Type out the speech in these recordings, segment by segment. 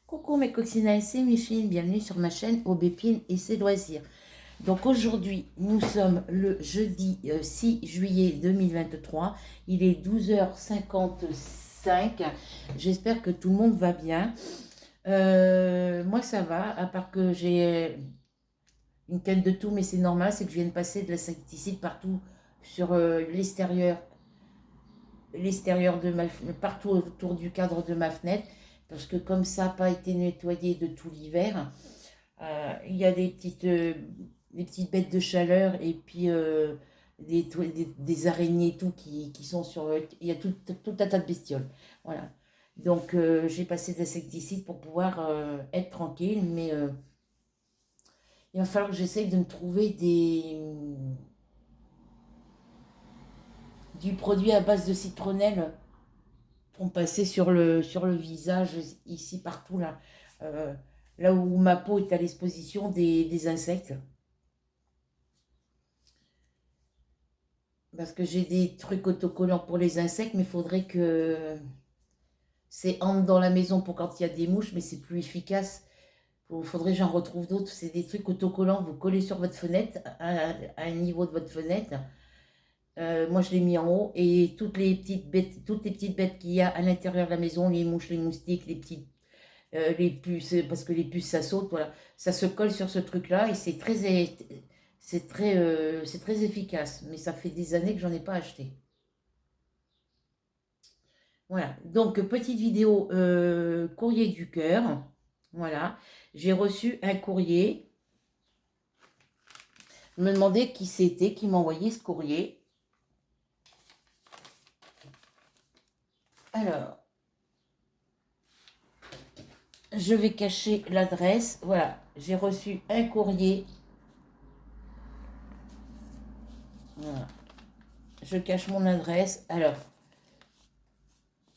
Coucou mes coccinelles, c'est Micheline, bienvenue sur ma chaîne Aubépine et ses loisirs. Donc aujourd'hui, nous sommes le jeudi 6 juillet 2023, il est 12h55, j'espère que tout le monde va bien. Moi ça va, à part que j'ai une canne de tout, mais c'est normal, c'est que je viens de passer de l'insecticide partout sur l'extérieur de partout autour du cadre de ma fenêtre, parce que comme ça n'a pas été nettoyé de tout l'hiver, il y a des petites bêtes de chaleur et puis des araignées et tout qui sont sur... Il y a tout un tas de bestioles. Voilà. Donc j'ai passé d'insecticide pour pouvoir être tranquille, mais il va falloir que j'essaye de me trouver du produit à base de citronnelle pour me passer sur le visage, ici, partout, là. Euh, Là où ma peau est à l'exposition des insectes. Parce que j'ai des trucs autocollants pour les insectes, mais il faudrait que c'est entre dans la maison pour quand il y a des mouches, mais c'est plus efficace. Il faudrait que j'en retrouve d'autres. C'est des trucs autocollants, vous collez sur votre fenêtre, à un niveau de votre fenêtre. Moi, je l'ai mis en haut et toutes les petites bêtes qu'il y a à l'intérieur de la maison, les mouches, les moustiques, les puces, parce que les puces, ça saute, voilà. Ça se colle sur ce truc-là et c'est très efficace. Mais ça fait des années que j'en ai pas acheté. Voilà. Donc, petite vidéo courrier du cœur. Voilà. J'ai reçu un courrier. Je me demandais qui c'était qui m'a envoyé ce courrier. Alors, je vais cacher l'adresse. Voilà. J'ai reçu un courrier. Voilà. Je cache mon adresse. Alors,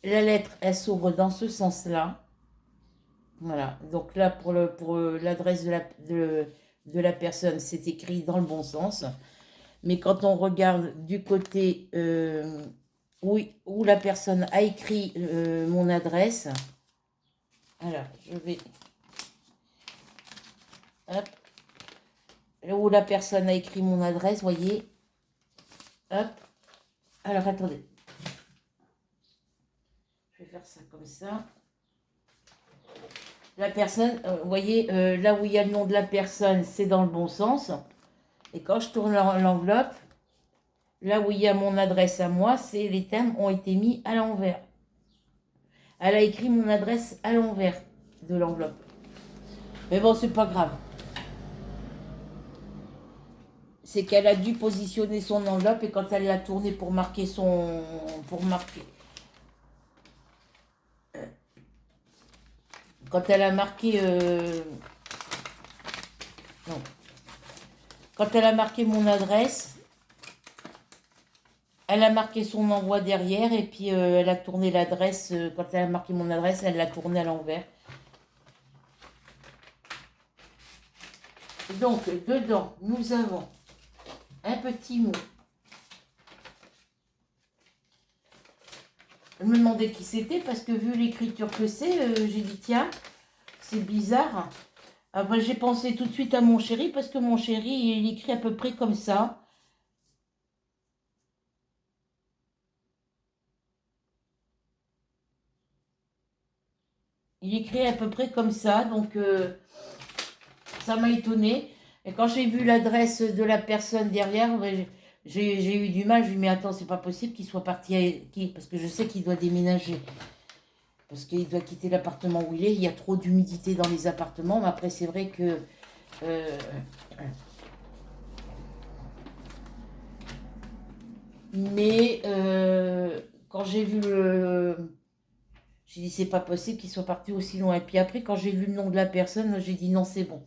la lettre, elle s'ouvre dans ce sens-là. Voilà. Donc là, pour l'adresse de la personne, c'est écrit dans le bon sens. Mais quand on regarde du côté où la personne a écrit mon adresse, alors je vais... Hop. Où la personne a écrit mon adresse, voyez. Hop. Alors attendez. Je vais faire ça comme ça. La personne, vous voyez, là où il y a le nom de la personne, c'est dans le bon sens. Et quand je tourne l'enveloppe, là où il y a mon adresse à moi, les termes ont été mis à l'envers. Elle a écrit mon adresse à l'envers de l'enveloppe. Mais bon, c'est pas grave. C'est qu'elle a dû positionner son enveloppe et quand elle l'a tournée pour marquer quand elle a marqué non. Quand elle a marqué mon adresse, elle a marqué son envoi derrière et puis elle a tourné l'adresse. Quand elle a marqué mon adresse, elle l'a tournée à l'envers. Donc, dedans, nous avons un petit mot. Je me demandais qui c'était parce que vu l'écriture que c'est, j'ai dit tiens, c'est bizarre. Après, j'ai pensé tout de suite à mon chéri parce que mon chéri, il écrit à peu près comme ça. Il écrit à peu près comme ça, donc ça m'a étonné. Et quand j'ai vu l'adresse de la personne derrière, j'ai eu du mal. Je lui ai dit, mais attends, c'est pas possible qu'il soit parti, parce que je sais qu'il doit déménager. Parce qu'il doit quitter l'appartement où il est. Il y a trop d'humidité dans les appartements. Mais après, c'est vrai que... mais quand j'ai vu j'ai dit, c'est pas possible qu'il soit parti aussi loin. Et puis après, quand j'ai vu le nom de la personne, j'ai dit, non, c'est bon.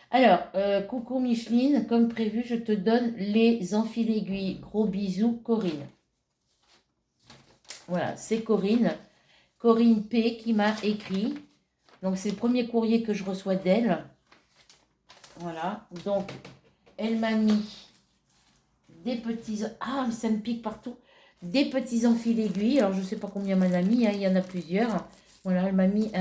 Alors, coucou Micheline, comme prévu, je te donne les enfile-aiguilles. Gros bisous, Corinne. Voilà, c'est Corinne. Corinne P qui m'a écrit. Donc, c'est le premier courrier que je reçois d'elle. Voilà, donc, elle m'a mis des petits... Ah, mais ça me pique partout. Des petits enfile-aiguilles. Alors, je ne sais pas combien m'en a mis, hein, il y en a plusieurs. Voilà, elle m'a mis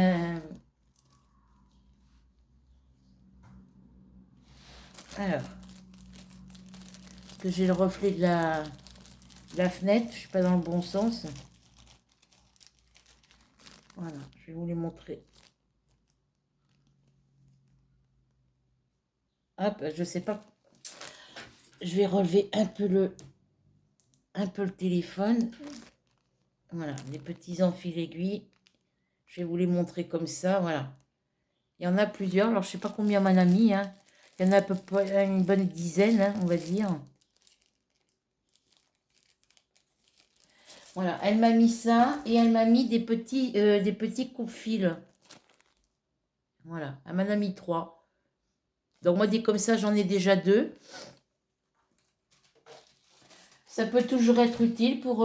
Alors, parce que j'ai le reflet de la fenêtre, je suis pas dans le bon sens. Voilà, je vais vous les montrer. Hop, je sais pas. Je vais relever un peu le téléphone. Voilà, les petits enfils aiguilles. Je vais vous les montrer comme ça, voilà. Il y en a plusieurs, alors je sais pas combien m'en a mis, hein. Il y en a à peu près une bonne dizaine, hein, on va dire. Voilà, elle m'a mis ça et elle m'a mis des petits coupe-fils. Voilà, elle m'en a mis 3. Donc moi, dit comme ça, j'en ai déjà 2. Ça peut toujours être utile pour...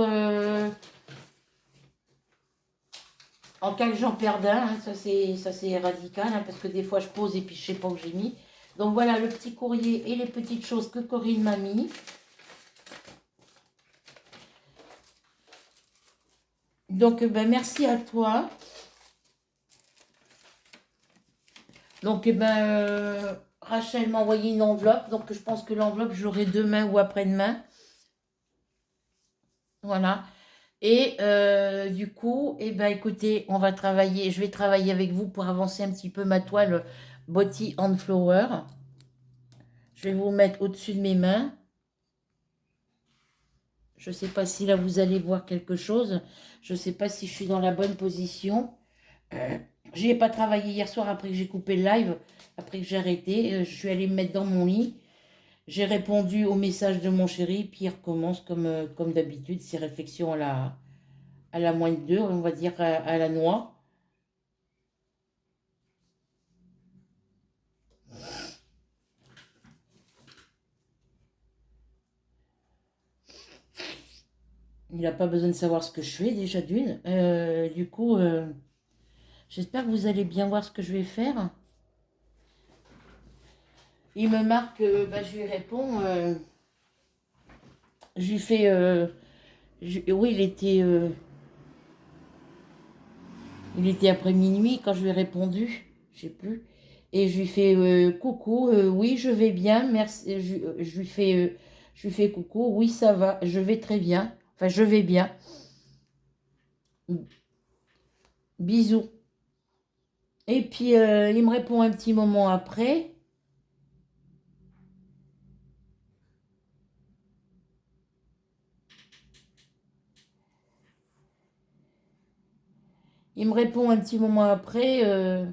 en cas que j'en perde un, hein, ça c'est radical, hein, parce que des fois je pose et puis je sais pas où j'ai mis. Donc voilà le petit courrier et les petites choses que Corinne m'a mis. Donc ben, merci à toi. Donc Rachel m'a envoyé une enveloppe, donc je pense que l'enveloppe je l'aurai demain ou après-demain. Voilà. Et du coup, écoutez, on va travailler, je vais travailler avec vous pour avancer un petit peu ma toile Body and Flower. Je vais vous mettre au-dessus de mes mains. Je ne sais pas si là vous allez voir quelque chose. Je ne sais pas si je suis dans la bonne position. Je n'ai pas travaillé hier soir après que j'ai coupé le live, après que j'ai arrêté. Je suis allée me mettre dans mon lit. J'ai répondu au message de mon chéri, puis il recommence comme d'habitude, ses réflexions à la moins de 2, on va dire à la noix. Il n'a pas besoin de savoir ce que je fais déjà d'une. Du coup, j'espère que vous allez bien voir ce que je vais faire. Il me marque, je lui réponds, je lui fais, oui, il était après minuit quand je lui ai répondu, je sais plus, et je lui fais coucou, oui, je vais bien, merci, je lui fais coucou, oui, ça va, je vais très bien, enfin, je vais bien, bisous. Et puis, il me répond un petit moment après. Il me répond un petit moment après. Euh,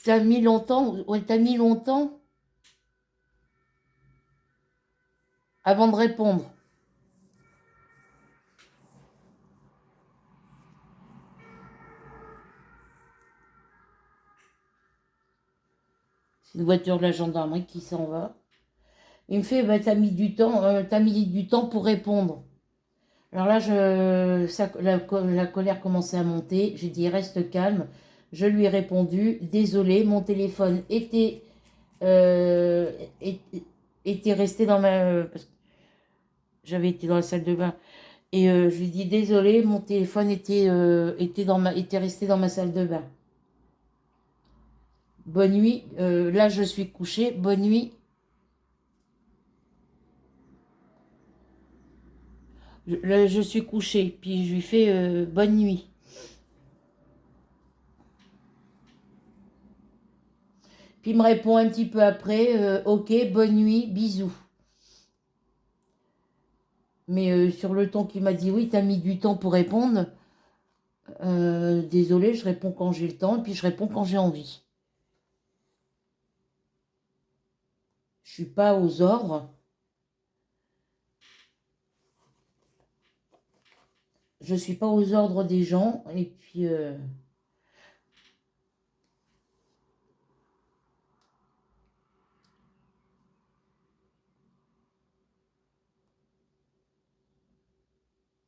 T'as mis longtemps, ouais, t'as mis longtemps avant de répondre. C'est une voiture de la gendarmerie qui s'en va. Il me fait, bah, t'as mis du temps pour répondre. Alors là, la colère commençait à monter. J'ai dit, reste calme. Je lui ai répondu, désolé, mon téléphone euh, est- était resté dans parce que j'avais été dans la salle de bain. Et je lui dis, désolé, mon téléphone était resté dans ma salle de bain. Bonne nuit. Là, je suis couchée. Bonne nuit. Là, je suis couchée. Puis je lui fais bonne nuit. Puis il me répond un petit peu après, ok, bonne nuit, bisous. Mais sur le ton qu'il m'a dit, oui, t'as mis du temps pour répondre. Désolé, je réponds quand j'ai le temps et puis je réponds quand j'ai envie. Je suis pas aux ordres. Je suis pas aux ordres des gens. Et puis,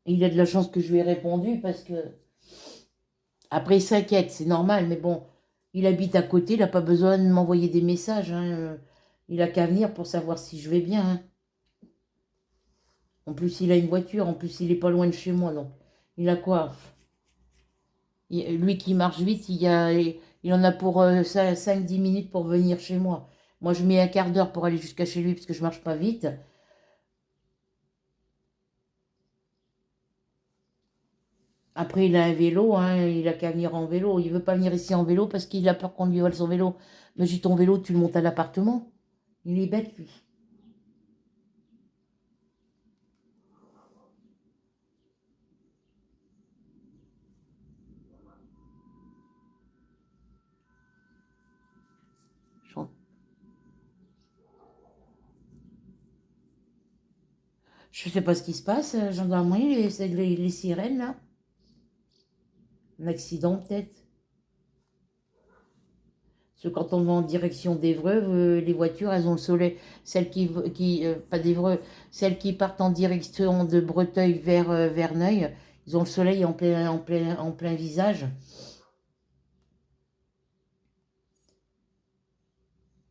il a de la chance que je lui ai répondu parce que après il s'inquiète, c'est normal. Mais bon, il habite à côté, il n'a pas besoin de m'envoyer des messages, hein. Il a qu'à venir pour savoir si je vais bien, hein. En plus, il a une voiture. En plus, il est pas loin de chez moi. Donc, il a quoi? Lui qui marche vite, il en a pour 5-10 minutes pour venir chez moi. Moi, je mets un quart d'heure pour aller jusqu'à chez lui parce que je marche pas vite. Après, il a un vélo, hein, il a qu'à venir en vélo. Il veut pas venir ici en vélo parce qu'il a peur qu'on lui vole son vélo. Mais j'ai ton vélo, tu le montes à l'appartement. Il est bête, lui. Je je sais pas ce qui se passe, gendarmerie, c'est les sirènes, là. Un accident, peut-être. Parce que quand on va en direction d'Évreux, les voitures, elles ont le soleil. Celles pas d'Évreux, celles qui partent en direction de Breteuil vers Verneuil, ils ont le soleil en plein visage.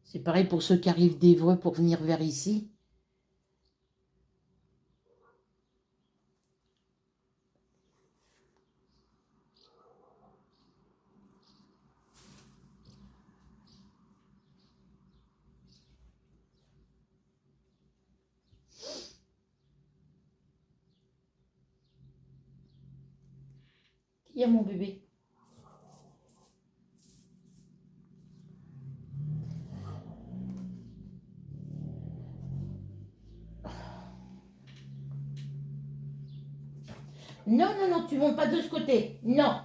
C'est pareil pour ceux qui arrivent d'Évreux pour venir vers ici. Qui a mon bébé? Non, non, non, tu montes pas de ce côté. Non,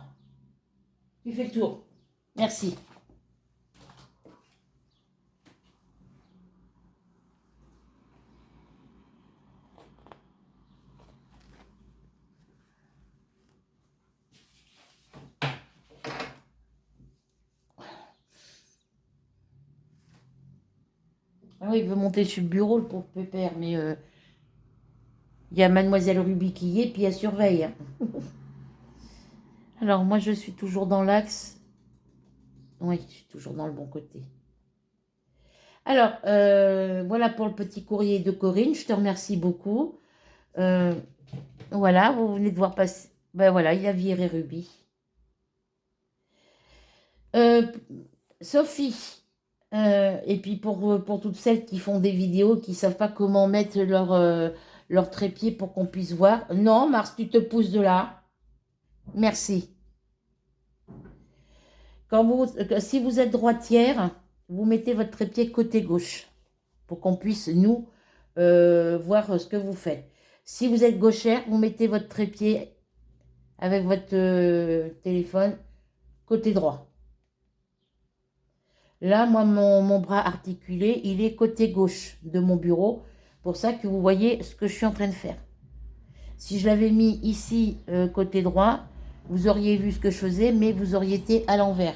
tu fais le tour. Merci. Ah oui, il veut monter sur le bureau, le pauvre pépère, mais il y a Mademoiselle Ruby qui y est, puis elle surveille. Alors, moi, je suis toujours dans l'axe. Oui, je suis toujours dans le bon côté. Alors, voilà pour le petit courrier de Corinne. Je te remercie beaucoup. Euh, voilà, vous venez de voir passer. Ben voilà, il y a viré Ruby. Euh, Sophie, et puis pour toutes celles qui font des vidéos, qui ne savent pas comment mettre leur trépied pour qu'on puisse voir. Non, Mars, tu te pousses de là. Merci. Si vous êtes droitière, vous mettez votre trépied côté gauche pour qu'on puisse, nous, voir ce que vous faites. Si vous êtes gauchère, vous mettez votre trépied avec votre téléphone côté droit. Là, moi, mon bras articulé, il est côté gauche de mon bureau. Pour ça que vous voyez ce que je suis en train de faire. Si je l'avais mis ici, côté droit, vous auriez vu ce que je faisais, mais vous auriez été à l'envers.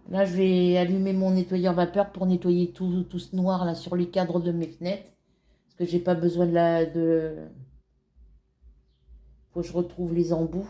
Là, je vais allumer mon nettoyeur vapeur pour nettoyer tout ce noir là sur les cadres de mes fenêtres. Parce que j'ai pas besoin Faut que je retrouve les embouts.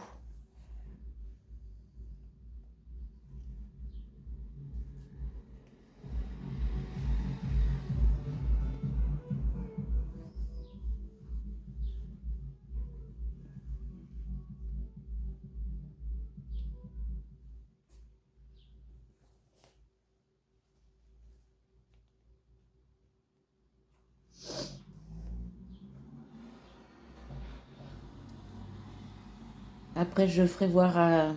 Après, je ferai voir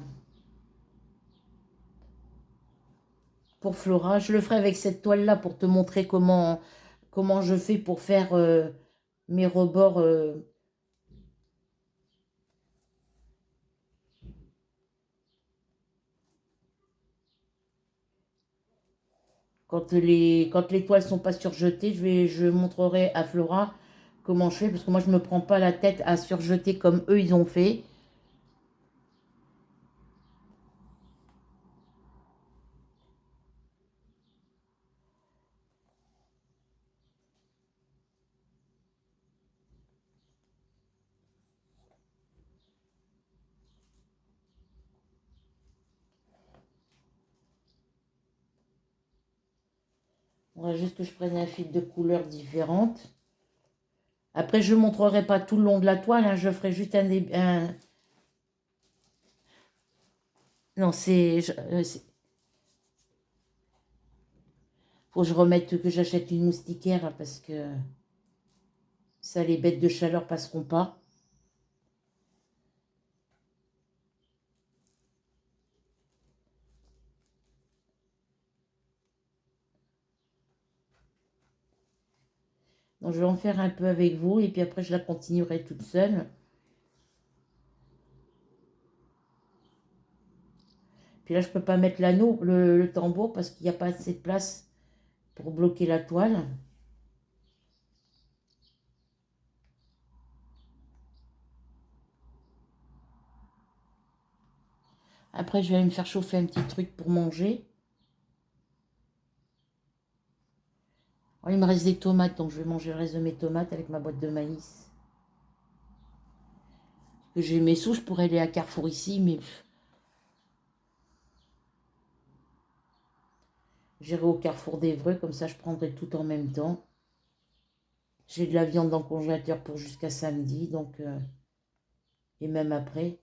pour Flora. Je le ferai avec cette toile-là pour te montrer comment je fais pour faire mes rebords. Quand les toiles sont pas surjetées, je montrerai à Flora comment je fais. Parce que moi, je me prends pas la tête à surjeter comme eux, ils ont fait. faudra juste que je prenne un fil de couleurs différentes. Après, je ne montrerai pas tout le long de la toile, hein, je ferai juste un... Non, faut que je remette, que j'achète une moustiquaire, hein, parce que ça, les bêtes de chaleur passeront pas. Donc, je vais en faire un peu avec vous, et puis après, je la continuerai toute seule. Puis là, je ne peux pas mettre l'anneau, le tambour, parce qu'il n'y a pas assez de place pour bloquer la toile. Après, je vais aller me faire chauffer un petit truc pour manger. Oh, il me reste des tomates, donc je vais manger le reste de mes tomates avec ma boîte de maïs. Que j'ai mes sous, je pourrais aller à Carrefour ici, mais j'irai au Carrefour d'Evreux, comme ça je prendrai tout en même temps. J'ai de la viande dans le congélateur pour jusqu'à samedi, donc et même après.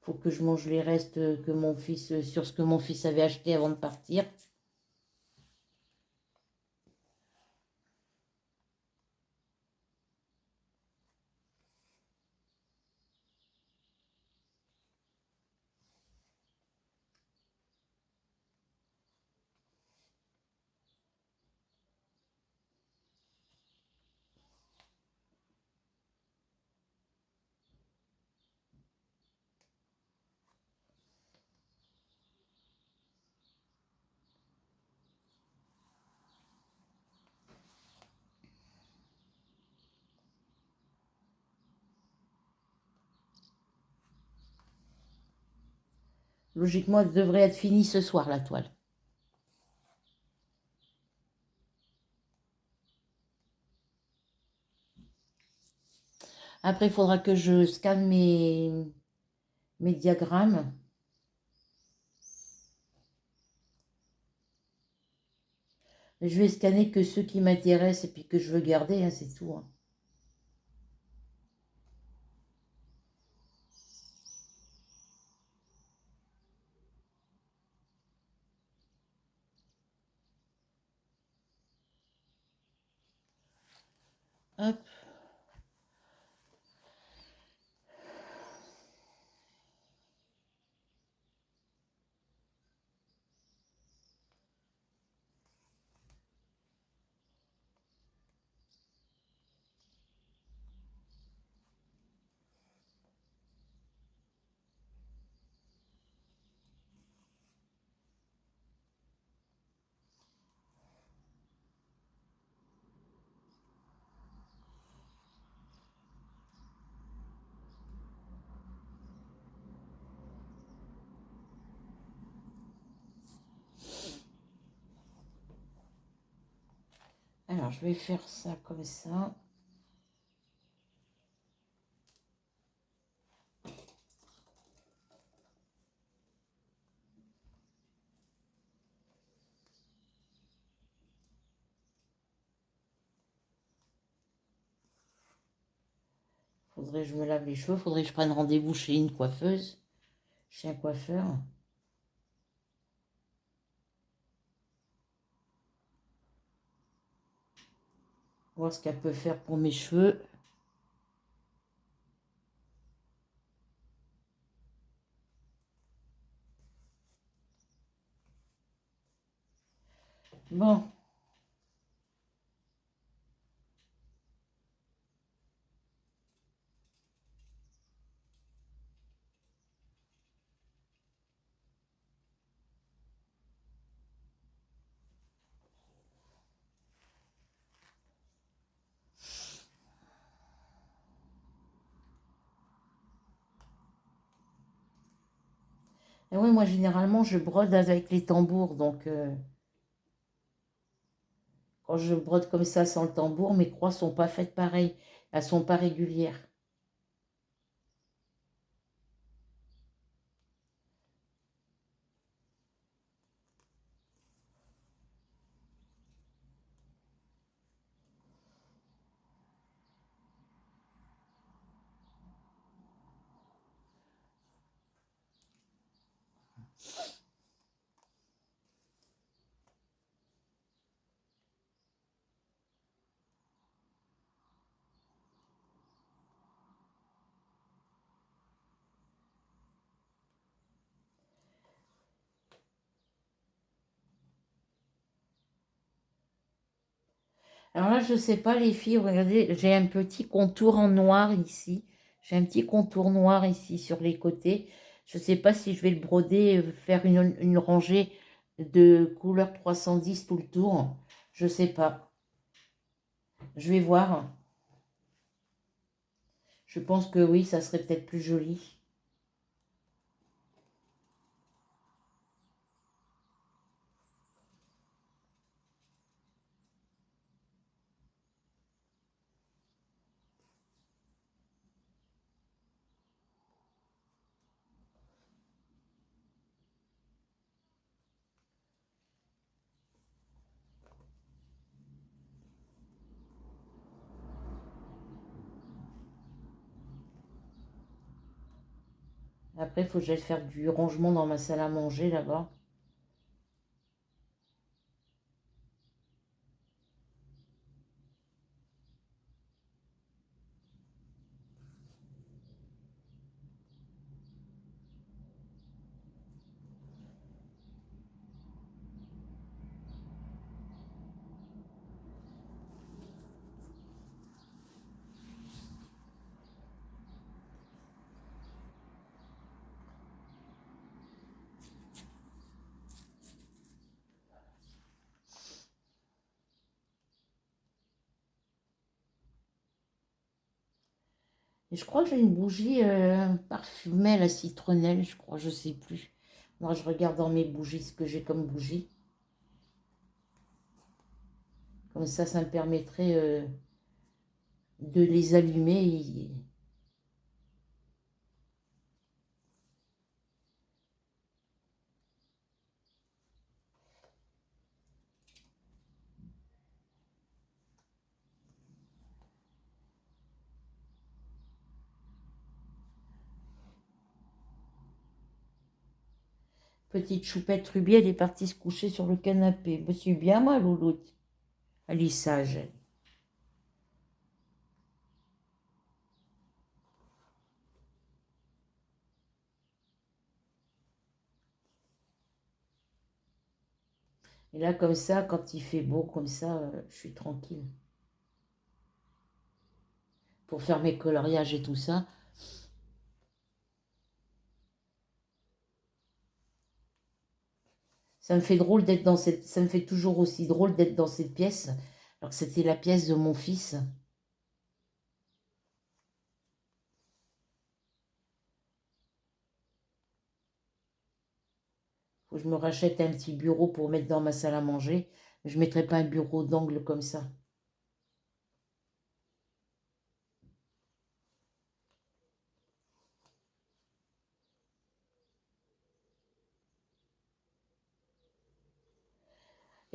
Faut que je mange les restes que mon fils, sur ce que mon fils avait acheté avant de partir. Logiquement, elle devrait être finie ce soir, la toile. Après, il faudra que je scanne mes diagrammes. Je vais scanner que ceux qui m'intéressent et puis que je veux garder, hein, c'est tout, hein. Hop. Alors, je vais faire ça comme ça. Faudrait que je me lave les cheveux. Faudrait que je prenne rendez-vous chez une coiffeuse. Chez un coiffeur. Voir ce qu'elle peut faire pour mes cheveux. Bon. Et oui, moi, généralement, je brode avec les tambours. Donc, quand je brode comme ça sans le tambour, mes croix sont pas faites pareil. Elles sont pas régulières. Alors là, je sais pas, les filles, regardez, j'ai un petit contour en noir ici. J'ai un petit contour noir ici sur les côtés. Je sais pas si je vais le broder, faire une rangée de couleur 310 tout le tour. Je sais pas. Je vais voir. Je pense que oui, ça serait peut-être plus joli. Après, il faut que j'aille faire du rangement dans ma salle à manger là-bas. Et je crois que j'ai une bougie parfumée à la citronnelle, je crois, je sais plus. Moi, je regarde dans mes bougies ce que j'ai comme bougie. Comme ça me permettrait de les allumer. Petite choupette Ruby, elle est partie se coucher sur le canapé. Je suis bien moi, Louloute. Elle est sage. Elle. Et là, comme ça, quand il fait beau, comme ça, je suis tranquille. Pour faire mes coloriages et tout ça. Ça me fait drôle d'être dans cette. Ça me fait toujours aussi drôle d'être dans cette pièce. Alors que c'était la pièce de mon fils. Faut que je me rachète un petit bureau pour mettre dans ma salle à manger. Je ne mettrai pas un bureau d'angle comme ça.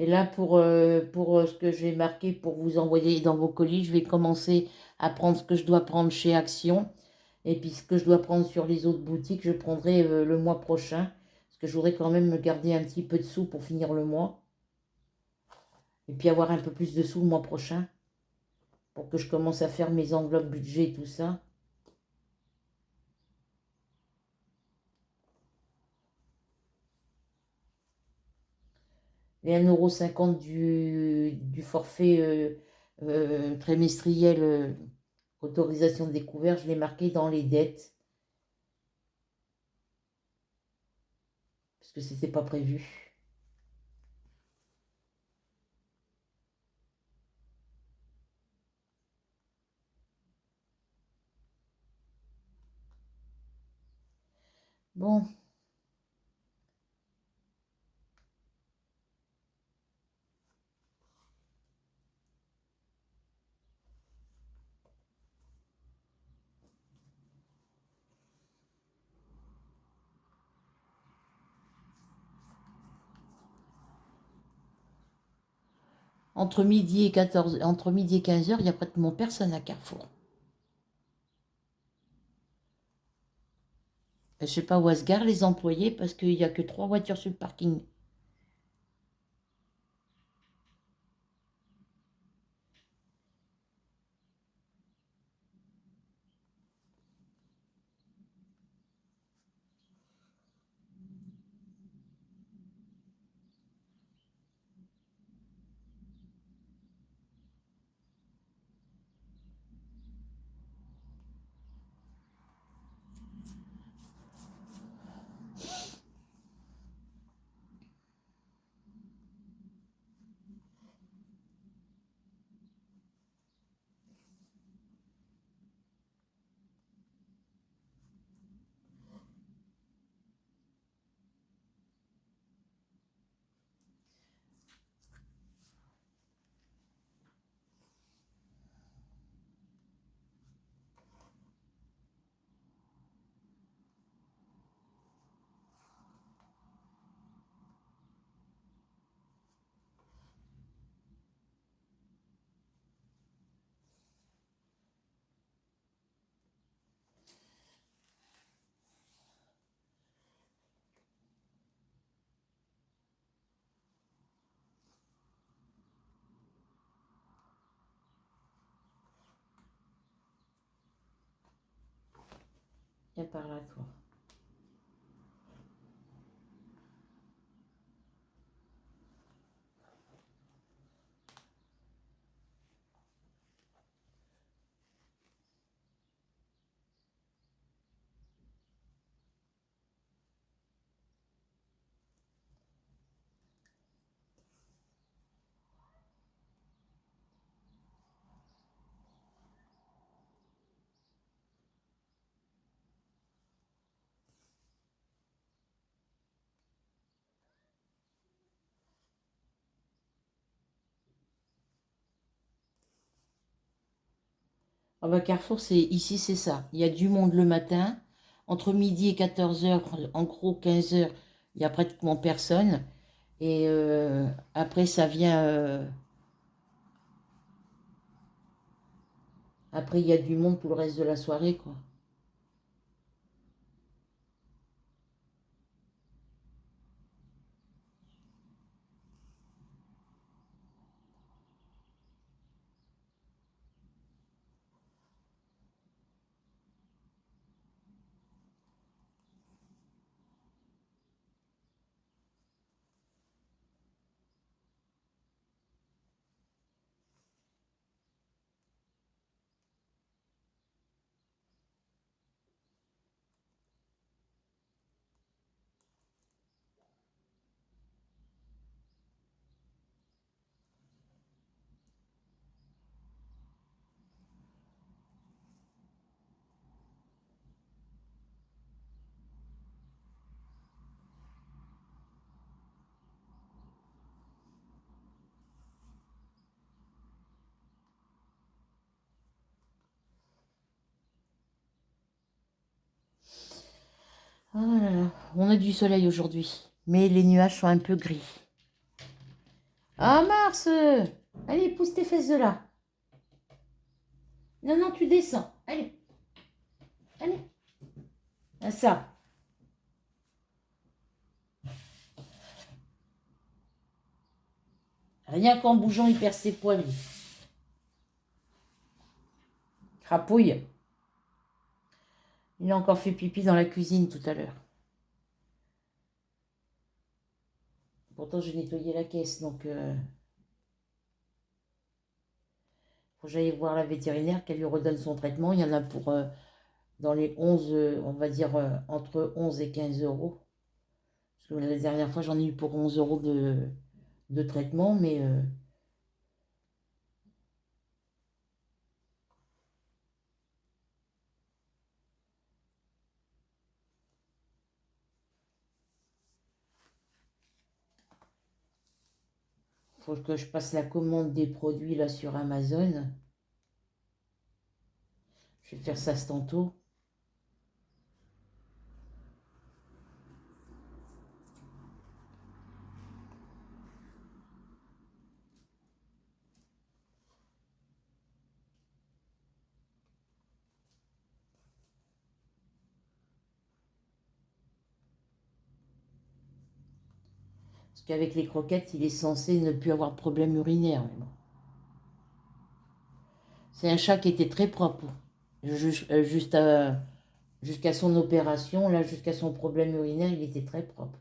Et là, pour ce que j'ai marqué pour vous envoyer dans vos colis, je vais commencer à prendre ce que je dois prendre chez Action. Et puis ce que je dois prendre sur les autres boutiques, je prendrai le mois prochain. Parce que je voudrais quand même me garder un petit peu de sous pour finir le mois. Et puis avoir un peu plus de sous le mois prochain. Pour que je commence à faire mes enveloppes budget et tout ça. Les 1,50 € du forfait trimestriel autorisation de découvert, je l'ai marqué dans les dettes. Parce que c'était pas prévu. Bon, entre midi et 15 h, il n'y a pratiquement personne à Carrefour. Je ne sais pas où se garent les employés parce qu'il n'y a que 3 voitures sur le parking. Viens par là, toi. Ah bah Carrefour, c'est ici, c'est ça. Il y a du monde le matin. Entre midi et 14h, en gros 15h, il y a pratiquement personne. Et après, ça vient. Après, il y a du monde tout le reste de la soirée, quoi. Ah là là, on a du soleil aujourd'hui. Mais les nuages sont un peu gris. Ah, Mars! Allez, pousse tes fesses de là. Non, non, tu descends. Allez, allez. Ah, ça. Rien qu'en bougeant, il perd ses poils. Crapouille. Il a encore fait pipi dans la cuisine tout à l'heure. Pourtant, j'ai nettoyé la caisse, donc faut que j'aille voir la vétérinaire, qu'elle lui redonne son traitement. Il y en a pour dans les 11, on va dire entre 11 et 15 euros. Parce que la dernière fois, j'en ai eu pour 11 euros de traitement, mais faut que je passe la commande des produits là sur Amazon. Je vais faire ça tantôt. Parce qu'avec les croquettes, il est censé ne plus avoir de problème urinaire. Mais bon. C'est un chat qui était très propre. Juste jusqu'à son opération, là, jusqu'à son problème urinaire, il était très propre.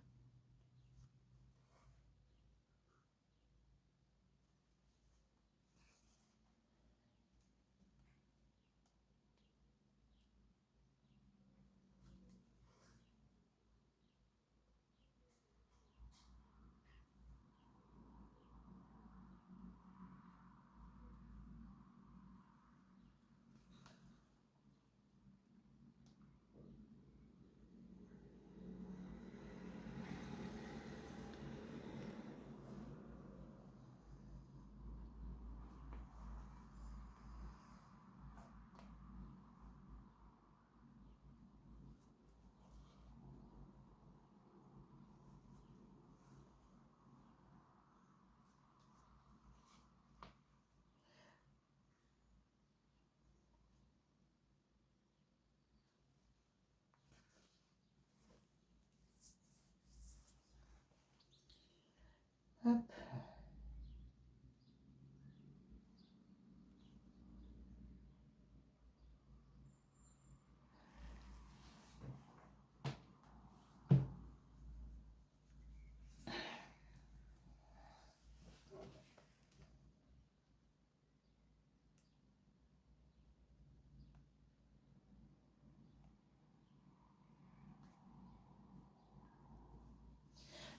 Hop.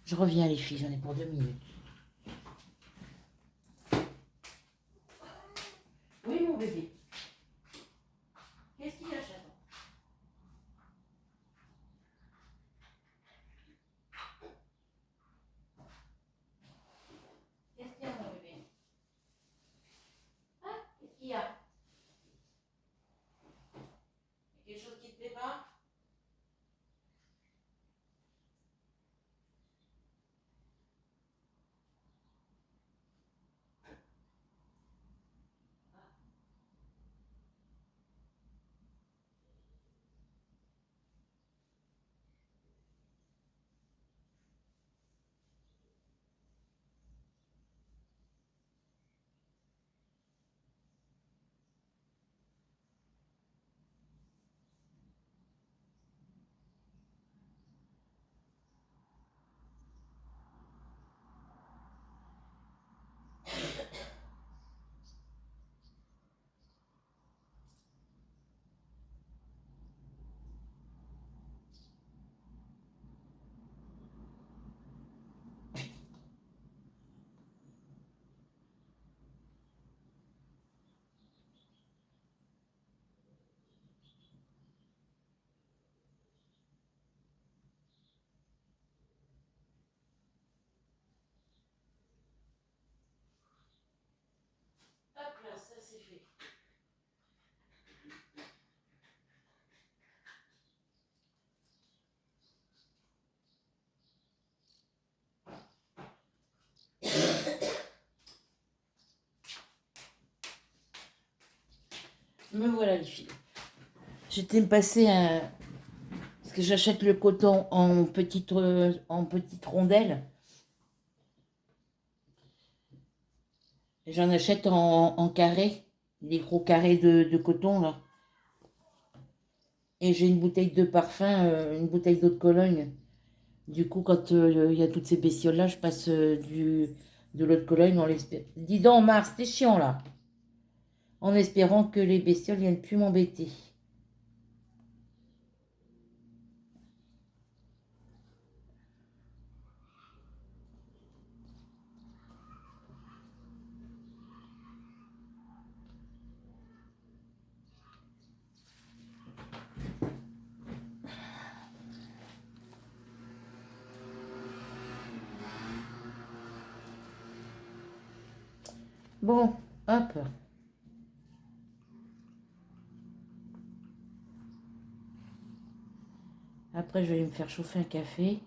Je reviens les filles, j'en ai pour 2 minutes. Oui mon bébé. Qu'est-ce qu'il a, chaton? Qu'est-ce qu'il y a mon bébé? Hein? Qu'est-ce qu'il y a? Il y a quelque chose qui te plaît pas? Hop là, ça c'est fait. Me voilà les filles. J'étais me passer un... Parce que j'achète le coton en petites rondelles. Et j'en achète en carrés. Les gros carrés de coton là. Et j'ai une bouteille de parfum, une bouteille d'eau de Cologne. Du coup, quand il y a toutes ces bestioles-là, je passe de l'eau de Cologne en l'espérant. Dis donc, Mars, t'es chiant là. En espérant que les bestioles viennent plus m'embêter. Bon, hop. Après, je vais me faire chauffer un café.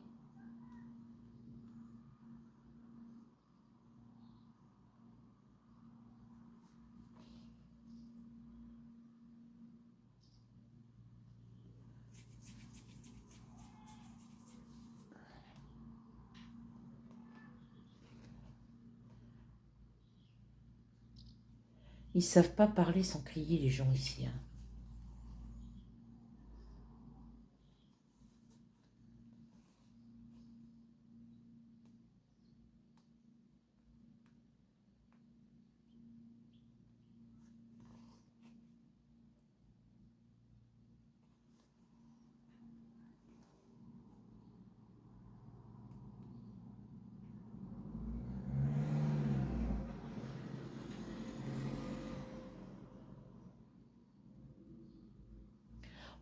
Ils savent pas parler sans crier, les gens ici, hein.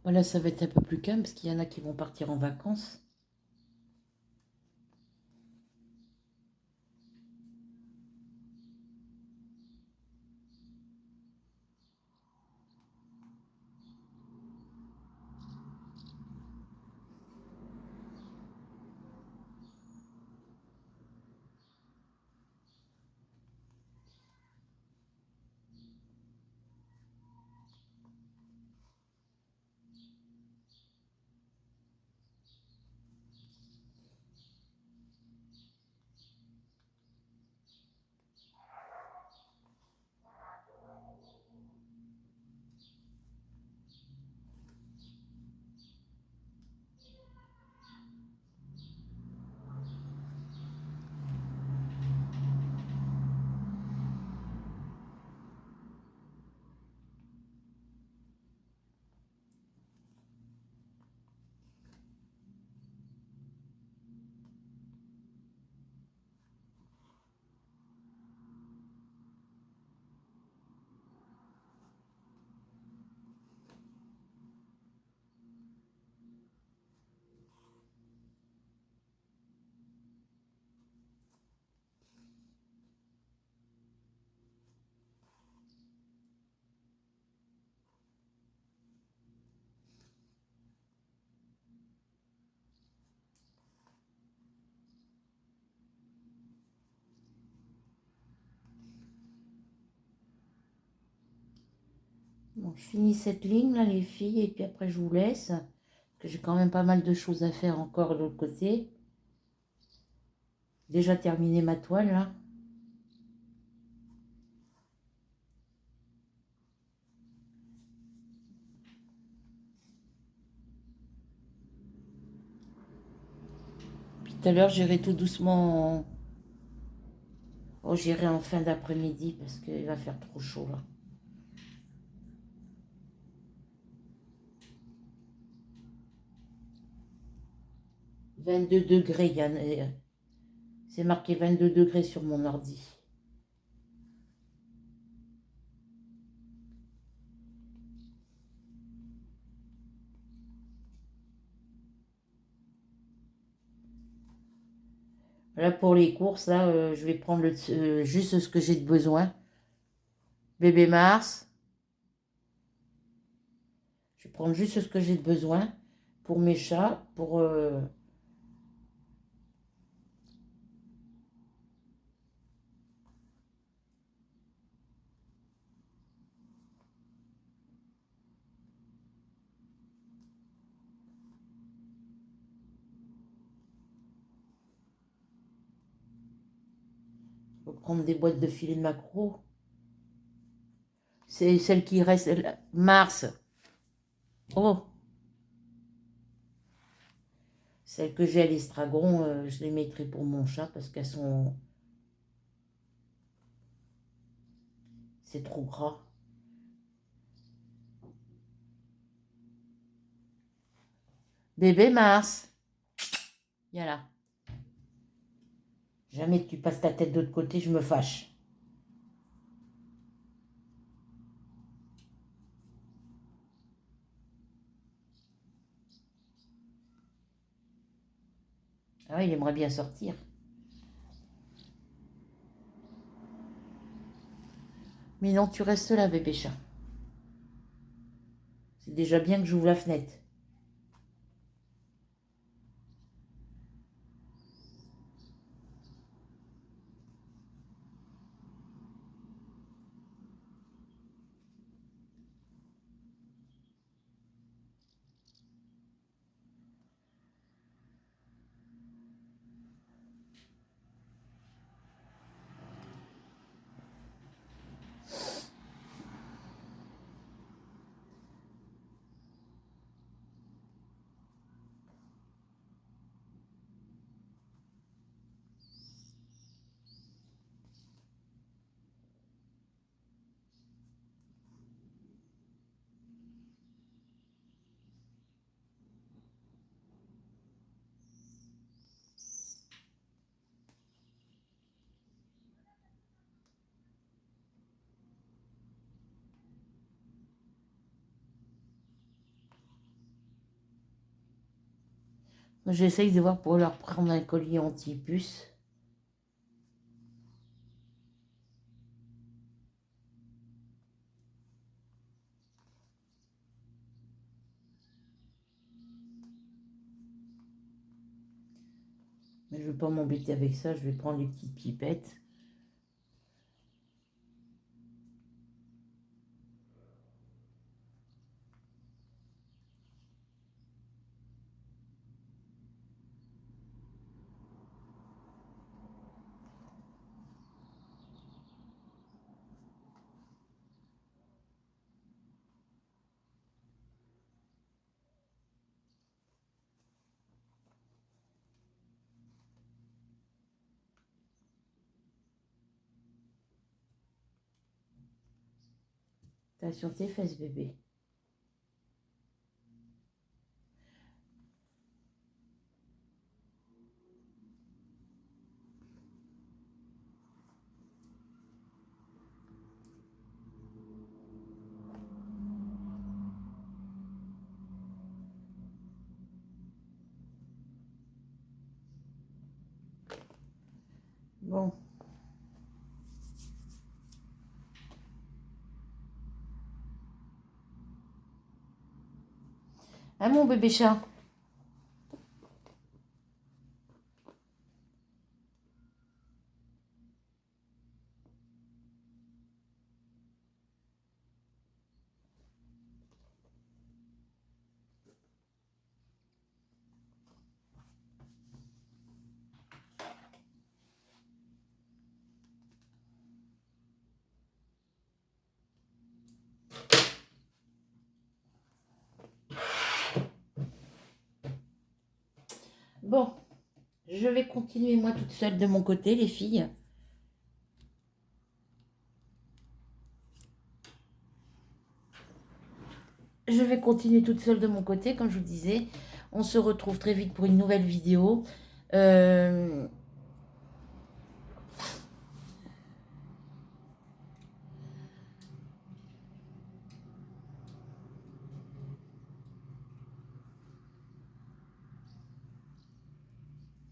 Voilà, ça va être un peu plus calme parce qu'il y en a qui vont partir en vacances. Bon, je finis cette ligne là, les filles, et puis après je vous laisse. Parce que j'ai quand même pas mal de choses à faire encore de l'autre côté. Déjà terminé ma toile là. Puis tout à l'heure, j'irai tout doucement. Oh, j'irai en fin d'après-midi parce qu'il va faire trop chaud là. 22 degrés, Yann. C'est marqué 22 degrés sur mon ordi. Là, pour les courses, là, je vais prendre juste ce que j'ai de besoin. Bébé Mars. Je vais prendre juste ce que j'ai de besoin pour mes chats, pour prendre des boîtes de filets de maquereau. C'est celle qui reste. Mars. Oh, celles que j'ai à l'estragon, je les mettrai pour mon chat parce qu'elles sont. C'est trop gras. Bébé Mars. Viens là. Jamais que tu passes ta tête de l'autre côté, je me fâche. Ah oui, il aimerait bien sortir. Mais non, tu restes là, bébé chat. C'est déjà bien que j'ouvre la fenêtre. J'essaye de voir pour leur prendre un collier anti-puce. Mais je ne vais pas m'embêter avec ça, je vais prendre les petites pipettes. Attention tes fesses, bébé. Bon. Hein, mon bébé chat? Bon, je vais continuer moi toute seule de mon côté, les filles. Je vais continuer toute seule de mon côté, comme je vous disais. On se retrouve très vite pour une nouvelle vidéo. Euh,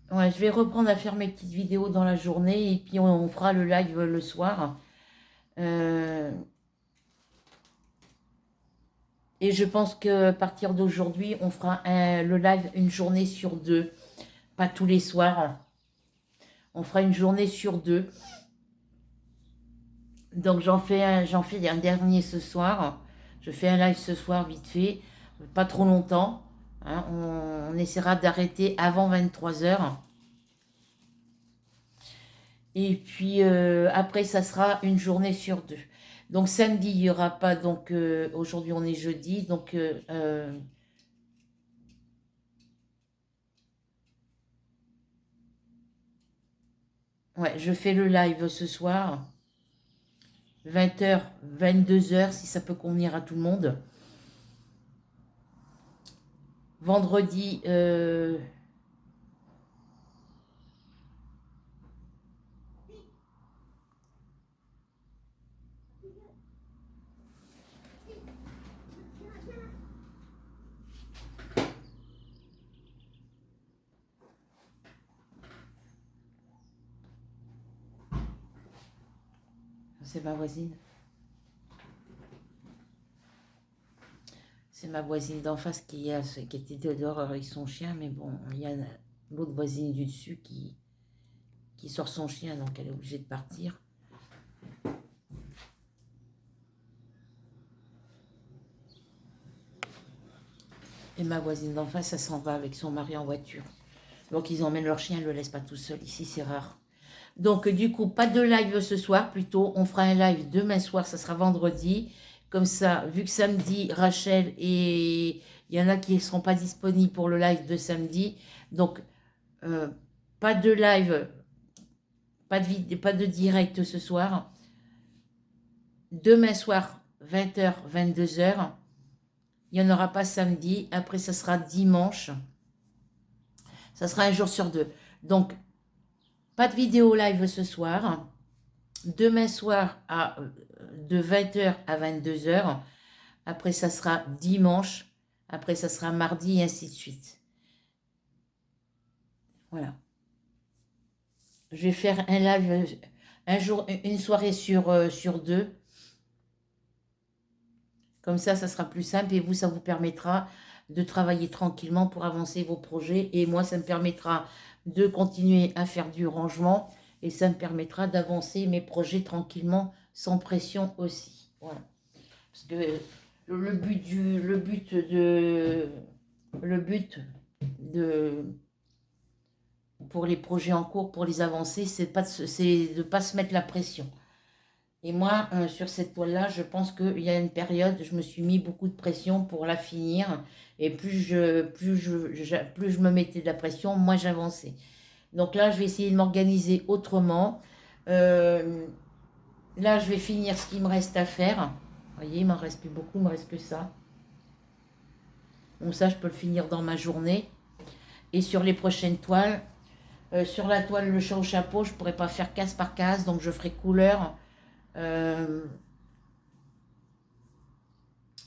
Ouais, je vais reprendre à faire mes petites vidéos dans la journée et puis on fera le live le soir. Euh, et je pense que à partir d'aujourd'hui, on fera le live une journée sur deux, pas tous les soirs. On fera une journée sur deux. Donc j'en fais un dernier ce soir. Je fais un live ce soir vite fait, pas trop longtemps. Hein. On essaiera d'arrêter avant 23 heures. Et puis après, ça sera une journée sur deux. Donc samedi, il n'y aura pas. Donc aujourd'hui, on est jeudi. Donc ouais, je fais le live ce soir. 20 h, 22 heures, si ça peut convenir à tout le monde. Vendredi, c'est ma voisine. C'est ma voisine d'en face qui était dehors avec son chien, mais bon, il y a l'autre voisine du dessus qui sort son chien, donc elle est obligée de partir. Et ma voisine d'en face, elle s'en va avec son mari en voiture. Donc ils emmènent leur chien, ils ne le laissent pas tout seul. Ici, c'est rare. Donc du coup, pas de live ce soir, plutôt. On fera un live demain soir, ça sera vendredi. Comme ça, vu que samedi, Rachel et il y en a qui ne seront pas disponibles pour le live de samedi. Donc, euh, pas de live, pas de direct ce soir. Demain soir, 20 h, 22 h. Il n'y en aura pas samedi. Après, ça sera dimanche. Ça sera un jour sur deux. Donc, pas de vidéo live ce soir. Demain soir, de 20 h à 22 h. Après, ça sera dimanche. Après, ça sera mardi et ainsi de suite. Voilà. Je vais faire un live un jour, une soirée sur deux. Comme ça sera plus simple et vous, ça vous permettra de travailler tranquillement pour avancer vos projets. Et moi, ça me permettra de continuer à faire du rangement et ça me permettra d'avancer mes projets tranquillement, sans pression aussi. Voilà. Parce que le but pour les projets en cours, pour les avancer, c'est de ne pas se mettre la pression. Et moi, sur cette toile-là, je pense qu'il y a une période, je me suis mis beaucoup de pression pour la finir. Et plus je me mettais de la pression, moins j'avançais. Donc là, je vais essayer de m'organiser autrement. Euh, Là, je vais finir ce qu'il me reste à faire. Vous voyez, il m'en reste plus beaucoup, il me reste que ça. Donc ça, je peux le finir dans ma journée. Et sur les prochaines toiles, sur la toile Le Chat au chapeau, je ne pourrais pas faire case par case, donc je ferai couleur. Euh,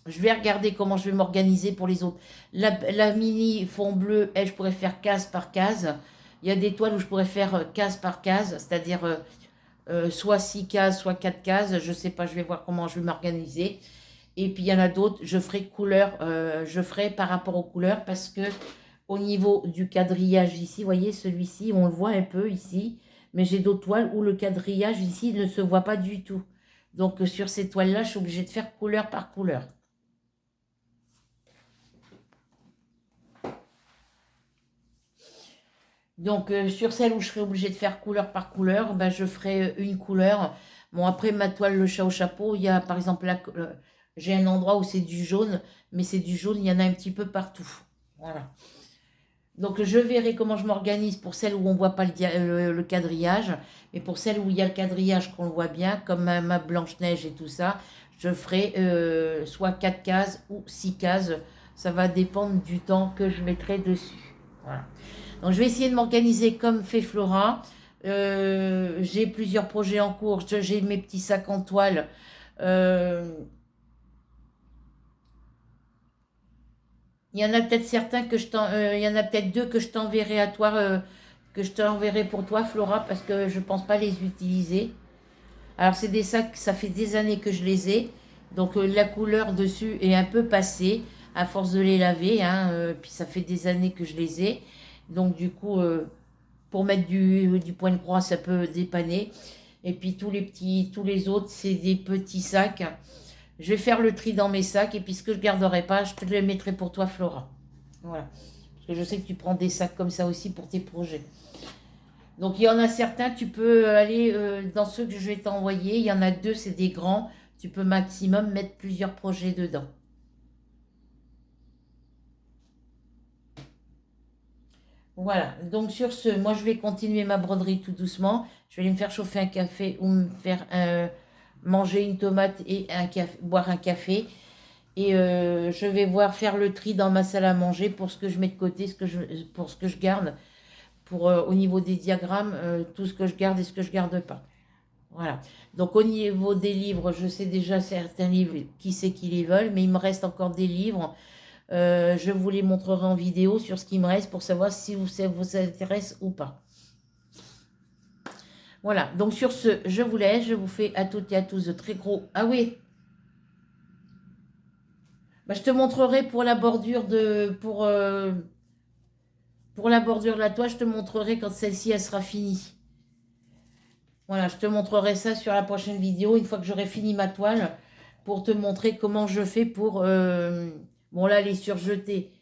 Je vais regarder comment je vais m'organiser pour les autres. La mini fond bleu, elle, je pourrais faire case par case. Il y a des toiles où je pourrais faire case par case, c'est-à-dire soit 6 cases, soit 4 cases. Je ne sais pas, je vais voir comment je vais m'organiser. Et puis il y en a d'autres, je ferai couleur, je ferai par rapport aux couleurs parce que au niveau du quadrillage ici, vous voyez, celui-ci, on le voit un peu ici, mais j'ai d'autres toiles où le quadrillage ici ne se voit pas du tout. Donc sur ces toiles-là, je suis obligée de faire couleur par couleur. Donc, sur celle où je serai obligée de faire couleur par couleur, ben, je ferai une couleur. Bon, après, ma toile, le chat au chapeau, il y a par exemple, j'ai un endroit où c'est du jaune, mais c'est du jaune, il y en a un petit peu partout. Voilà. Donc je verrai comment je m'organise pour celles où on ne voit pas le quadrillage. Mais pour celles où il y a le quadrillage qu'on le voit bien, comme ma Blanche-Neige et tout ça, je ferai soit 4 cases ou 6 cases. Ça va dépendre du temps que je mettrai dessus. Voilà. Donc je vais essayer de m'organiser comme fait Flora. J'ai plusieurs projets en cours. J'ai mes petits sacs en toile. Euh, Il y en a peut-être certains il y en a peut-être deux que je t'enverrai à toi, que je t'enverrai pour toi, Flora, parce que je pense pas les utiliser. Alors c'est des sacs, ça fait des années que je les ai, donc la couleur dessus est un peu passée à force de les laver, hein, puis ça fait des années que je les ai, donc du coup pour mettre du point de croix ça peut dépanner. Et puis tous les autres c'est des petits sacs. Je vais faire le tri dans mes sacs et puis ce que je garderai pas, je te les mettrai pour toi, Flora. Voilà. Parce que je sais que tu prends des sacs comme ça aussi pour tes projets. Donc il y en a certains, tu peux aller dans ceux que je vais t'envoyer. Il y en a deux, c'est des grands. Tu peux maximum mettre plusieurs projets dedans. Voilà. Donc sur ce, moi je vais continuer ma broderie tout doucement. Je vais aller me faire chauffer un café ou me faire manger une tomate et boire un café. Et je vais voir faire le tri dans ma salle à manger pour ce que je mets de côté, pour ce que je garde, pour au niveau des diagrammes, tout ce que je garde et ce que je garde pas. Voilà. Donc au niveau des livres, je sais déjà certains livres, qui c'est qui les veulent, mais il me reste encore des livres. Je vous les montrerai en vidéo sur ce qui me reste pour savoir si ça vous intéresse ou pas. Voilà. Donc sur ce, je vous laisse. Je vous fais à toutes et à tous de très gros. Ah oui, bah, je te montrerai pour la bordure pour la bordure de la toile, je te montrerai quand celle-ci elle sera finie. Voilà, je te montrerai ça sur la prochaine vidéo, une fois que j'aurai fini ma toile, pour te montrer comment je fais pour... bon là, les surjeter.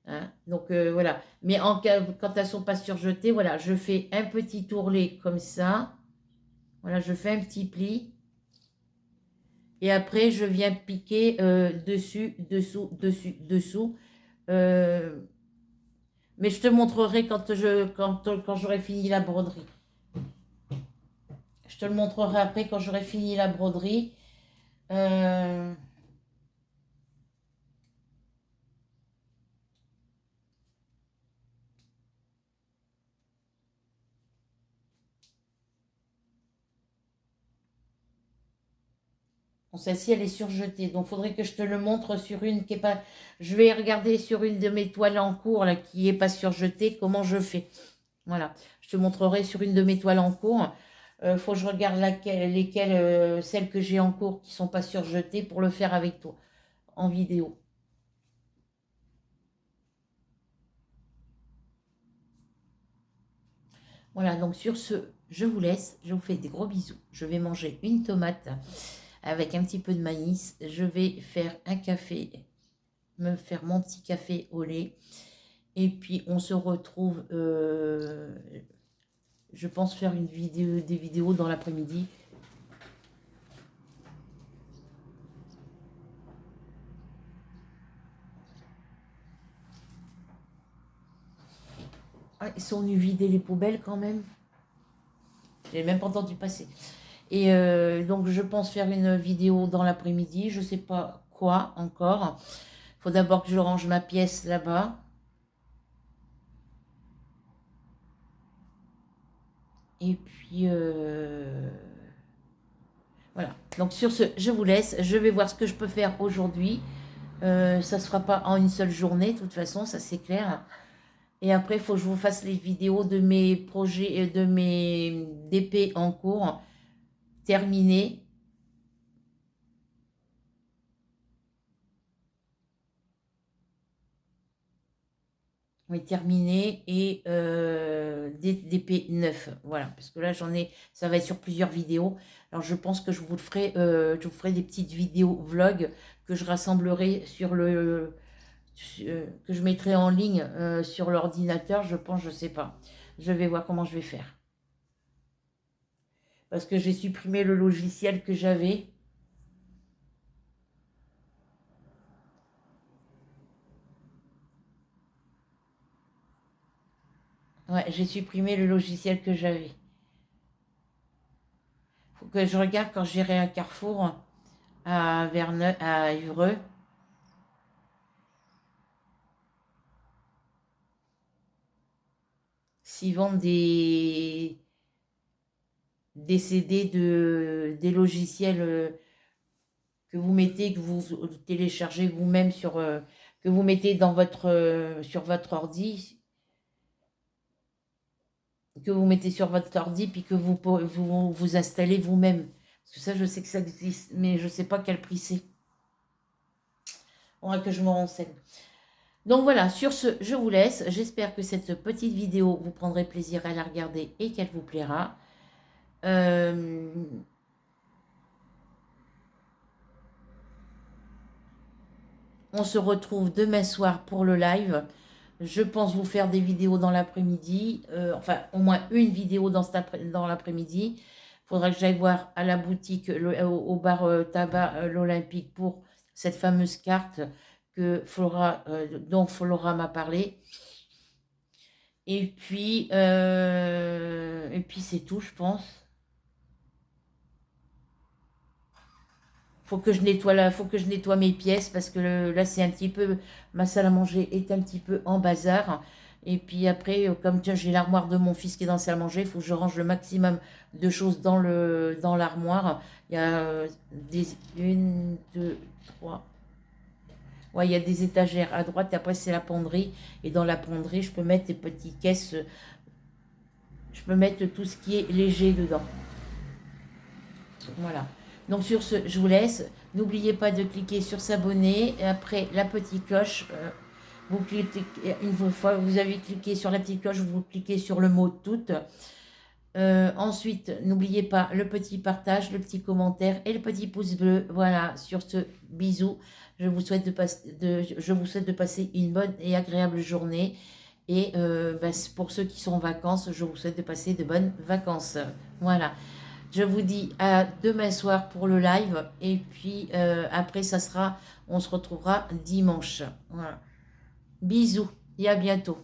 Hein, donc voilà. Mais quand elles ne sont pas surjetées, voilà, je fais un petit tourlet comme ça. Voilà, je fais un petit pli. Et après, je viens piquer dessus, dessous, dessus, dessous. Euh, mais je te montrerai quand j'aurai fini la broderie. Je te le montrerai après quand j'aurai fini la broderie. Euh, Bon, celle-ci, elle est surjetée. Donc, il faudrait que je te le montre sur une qui est pas... Je vais regarder sur une de mes toiles en cours, là, qui n'est pas surjetée, comment je fais. Voilà. Je te montrerai sur une de mes toiles en cours. Il faut que je regarde celles que j'ai en cours qui ne sont pas surjetées pour le faire avec toi, en vidéo. Voilà, donc sur ce, je vous laisse. Je vous fais des gros bisous. Je vais manger une tomate avec un petit peu de maïs. Je vais faire un café, me faire mon petit café au lait. Et puis on se retrouve, je pense faire des vidéos dans l'après-midi. Ah, ils sont venus vider les poubelles quand même. J'ai même pas entendu passer. Et donc je pense faire une vidéo dans l'après-midi. Je sais pas quoi encore. Il faut d'abord que je range ma pièce là-bas. Et puis voilà. Donc sur ce, je vous laisse. Je vais voir ce que je peux faire aujourd'hui. Ça ne se fera pas en une seule journée, de toute façon, ça c'est clair. Et après, il faut que je vous fasse les vidéos de mes projets, de mes DP en cours, terminés. Oui, terminés et des DP 9. Voilà, parce que là, ça va être sur plusieurs vidéos. Alors, je pense que je vous ferai des petites vidéos vlog que je rassemblerai que je mettrai en ligne sur l'ordinateur, je pense, je sais pas. Je vais voir comment je vais faire. Parce que j'ai supprimé le logiciel que j'avais. Ouais, j'ai supprimé le logiciel que j'avais. Faut que je regarde quand j'irai à Carrefour, à Verneuil, à Évreux, s'ils vendent des CD des logiciels que vous mettez, que vous téléchargez vous-même que vous mettez dans sur votre ordi, que vous mettez sur votre ordi, puis que vous installez vous-même. Parce que ça, je sais que ça existe, mais je ne sais pas quel prix c'est. On va que je me renseigne. Donc voilà, sur ce, je vous laisse. J'espère que cette petite vidéo, vous prendrez plaisir à la regarder et qu'elle vous plaira. Euh, on se retrouve demain soir pour le live. Je pense vous faire des vidéos dans l'après-midi, enfin au moins une vidéo dans l'après-midi. Il faudra que j'aille voir à la boutique, au bar tabac l'Olympique pour cette fameuse carte dont Flora m'a parlé. Et puis c'est tout, je pense. Faut que je nettoie mes pièces parce que là c'est un petit peu, ma salle à manger est un petit peu en bazar. Et puis après, comme tiens, j'ai l'armoire de mon fils qui est dans la salle à manger, il faut que je range le maximum de choses dans l'armoire. Il y a une, deux, trois. Ouais, il y a des étagères à droite et après c'est la penderie. Et dans la penderie, je peux mettre des petites caisses, je peux mettre tout ce qui est léger dedans. Voilà. Donc sur ce, je vous laisse. N'oubliez pas de cliquer sur s'abonner. Et après, la petite cloche. Vous cliquez, une fois que vous avez cliqué sur la petite cloche, vous cliquez sur le mot toutes. Ensuite, n'oubliez pas le petit partage, le petit commentaire et le petit pouce bleu. Voilà, sur ce, bisous. Je vous souhaite je vous souhaite de passer une bonne et agréable journée. Et pour ceux qui sont en vacances, je vous souhaite de passer de bonnes vacances. Voilà. Je vous dis à demain soir pour le live. Et puis après, on se retrouvera dimanche. Voilà. Bisous et à bientôt.